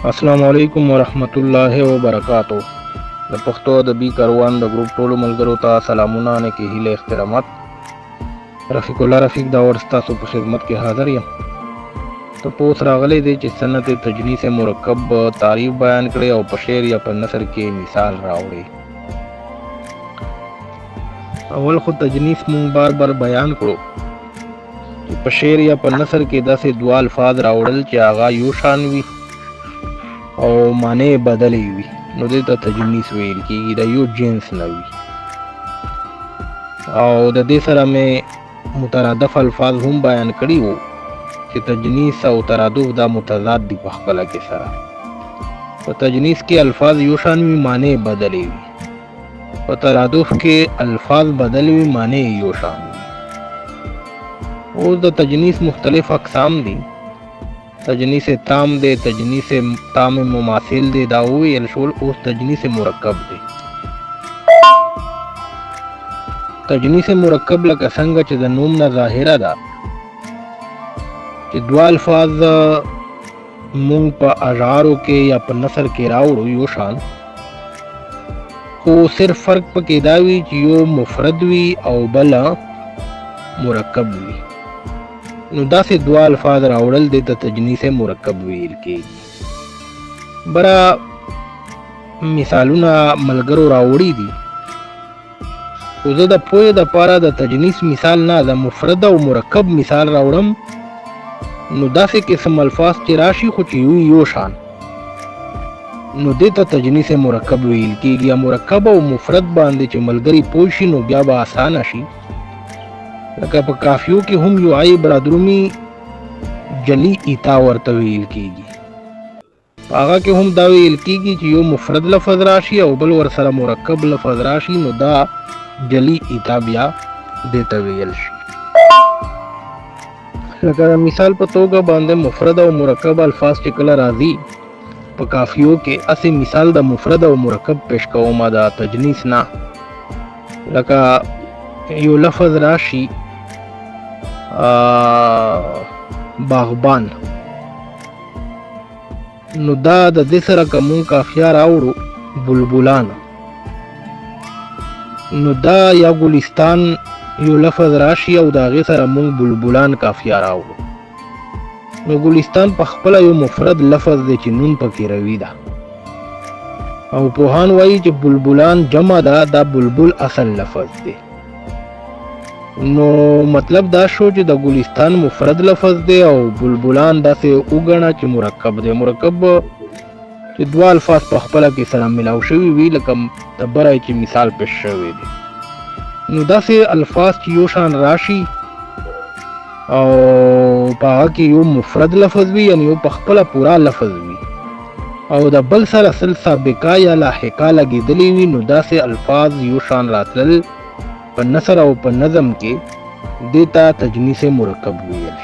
السلام علیکم ورحمت الله وبرکاتو. د پښتو ادبي کاروان د ګروپ ټولو ملګرو ته سلامونه نه کې هیله احترامات. رفیق الله رفیق دا ورستاسو په خدمت کې حاضر یم. ته پوس راغلی دی چې سنت تجنیس مرکب تعریف بیان کړي او په شعر یا په نثر کې مثال راوړي. اول خو تجنیس مونږ بار بار بیان کړو چې په شعر یا په نثر کې داسې دوه الفاظ راوړل چې هغه یو شان وي او معنی بدلې وي، نو دې ته تجنیس ویل کېږي، د یو جنس نه وي. او د دې سره مې مترادف الفاظ هم بیان کړي وو چې تجنیس او ترادف دا متضاد دي په خپله کې سره. په تجنیس کې الفاظ یو شان وي، معنی بدلې وي. په ترادف کې الفاظ بدل وي، معنی یو شان وي. اوس د تجنیس مختلف اقسام دي. تجنیس تام دی، تجنیس تام مماثل دی، دا وویل شول. اوس تجنیس مرکب دی. تجنیس مرکب لکه څنګه چې د نوم نه ظاهره ده چې دوه الفاظ مونږ په اشعارو کې یا په نثر کې راوړو یو شان، خو صرف فرق پکې دا وي چې یو مفرد وي او بل مرکب وي. نو داسې دوه الفاظ راوړل دې ته تجنیس مرکب ویل کېږي. بره مثالونه ملګرو راوړي دي، خو زه د پوهې دپاره د تجنیس مثال نه، د مفرد او مرکب مثال راوړم. نو داسې قسم الفاظ چې راشي خو چې یو شان، نو دې ته تجنیس مرکب ویل کېږي. یا مرکب او مفرد باندې چې ملګري پوه شي نو بیا به اسانه شي. لکه په کافیو کې هم یو عیب برادرومي جلی ایتا ورته ویل کېږي. په هغه کې هم دا ویل کېږي چې یو مفرد لفظ راشي او بل ورسره مرکب لفظ راشي، نو دا جلی ایتا بیا دې ته ویل شي. لکه د مثال په توګه باندې مفرد او مرکب الفاظ چې کله راځي په کافیو کې، اسې مثال د مفرد او مرکب پیش کوم د تجنیس نه. لکه یو لفظ راشي باغبان، نو دا د دې سره کوم کافیه راوړو بلبلان، نو دا یا ګلستان یو لفظ راشي او د هغې سره مونږ بلبلان کافیه راوړو. نو ګلستان په خپله یو مفرد لفظ دی چې نون پکې روي ده، او پوهان وایي چې بلبلان جمع ده، دا بلبل اصل لفظ دی. نو مطلب دا شو چې د ګلستان مفرد لفظ دی او بلبلان داسې وګڼه چې مرکب دی. مرکب چې دوه الفاظ په خپله کې سره ملاو شوي وي، لکه د بره چې مثال پیش شوی دی. نو داسې الفاظ چې یو شان راشي او په هغه کې یو مفرد لفظ وي، یعنی یو په خپله پوره لفظ وي او د بل سره سل سابقه یا لاحقه لګېدلې وي، نو داسې الفاظ یو شان راتلل په نثر او په نظم کې دې ته تجنیس مرکب ویل شي.